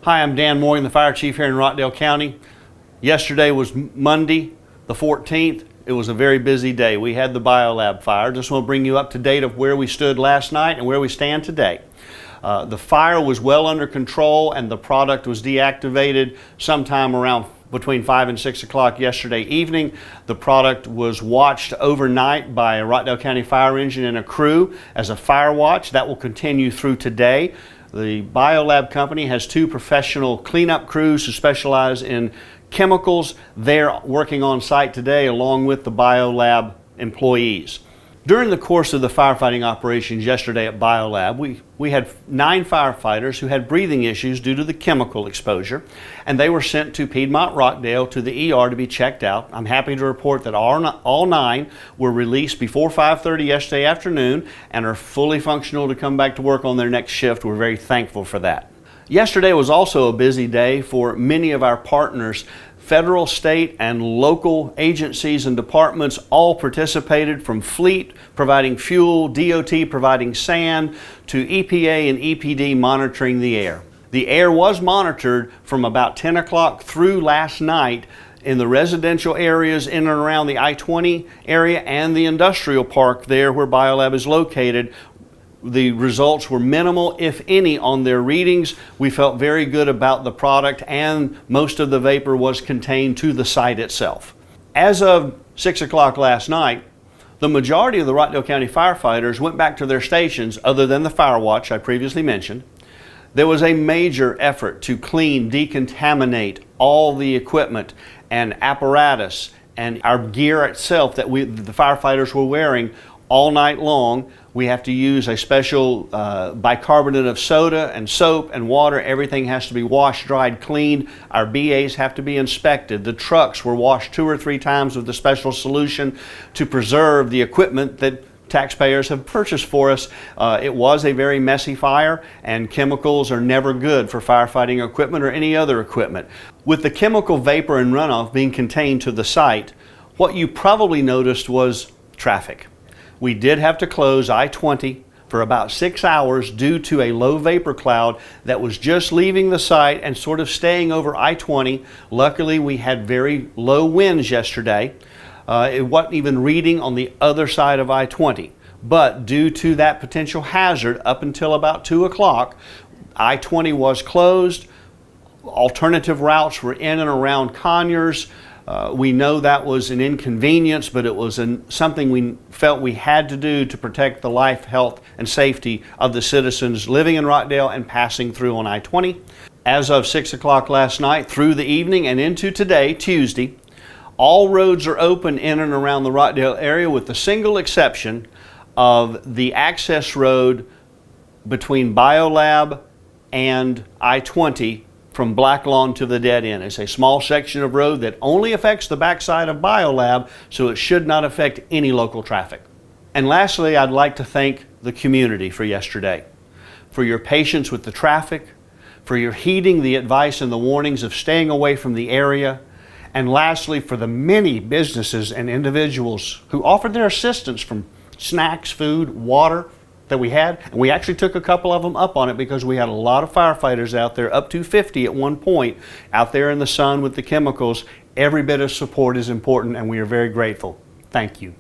Hi, I'm Dan Morgan, the Fire Chief here in Rockdale County. Yesterday was Monday, the 14th. It was a very busy day. We had the Biolab fire. Just want to bring you up to date of where we stood last night and where we stand today. The fire was well under control and the product was deactivated sometime around between 5 and 6 o'clock yesterday evening. The product was watched overnight by a Rockdale County fire engine and a crew as a fire watch. That will continue through today. The Biolab company has 2 professional cleanup crews who specialize in chemicals. They're working on site today along with the Biolab employees. During the course of the firefighting operations yesterday at Biolab, we had 9 firefighters who had breathing issues due to the chemical exposure, and they were sent to Piedmont Rockdale to the ER to be checked out. I'm happy to report that all 9 were released before 5:30 yesterday afternoon and are fully functional to come back to work on their next shift. We're very thankful for that. Yesterday was also a busy day for many of our partners. Federal, state, and local agencies and departments all participated, from Fleet providing fuel, DOT providing sand, to EPA and EPD monitoring the air. The air was monitored from about 10 o'clock through last night in the residential areas in and around the I-20 area and the industrial park there where Biolab is located. The results were minimal, if any, on their readings. We felt very good about the product, and most of the vapor was contained to the site itself. As of 6 o'clock last night, the majority of the Rockdale County firefighters went back to their stations, other than the fire watch I previously mentioned. There was a major effort to clean, decontaminate all the equipment and apparatus and our gear itself that the firefighters were wearing all night long. We have to use a special bicarbonate of soda and soap and water. Everything has to be washed, dried, cleaned. Our BAs have to be inspected. The trucks were washed 2 or 3 times with the special solution to preserve the equipment that taxpayers have purchased for us. It was a very messy fire, and chemicals are never good for firefighting equipment or any other equipment. With the chemical vapor and runoff being contained to the site, what you probably noticed was traffic. We did have to close I-20 for about 6 hours due to a low vapor cloud that was just leaving the site and sort of staying over I-20. Luckily, we had very low winds yesterday. It wasn't even reading on the other side of I-20. But due to that potential hazard, up until about 2 o'clock, I-20 was closed. Alternative routes were in and around Conyers. We know that was an inconvenience, but it was something we felt we had to do to protect the life, health, and safety of the citizens living in Rockdale and passing through on I-20. As of 6 o'clock last night, through the evening and into today, Tuesday, all roads are open in and around the Rockdale area, with the single exception of the access road between Biolab and I-20 from Black Lawn to the dead end. It's a small section of road that only affects the backside of Biolab, so it should not affect any local traffic. And lastly, I'd like to thank the community for yesterday, for your patience with the traffic, for your heeding the advice and the warnings of staying away from the area, and lastly, for the many businesses and individuals who offered their assistance, from snacks, food, water, that we had. And we actually took a couple of them up on it because we had a lot of firefighters out there, up to 50 at one point, out there in the sun with the chemicals. Every bit of support is important, and we are very grateful. Thank you.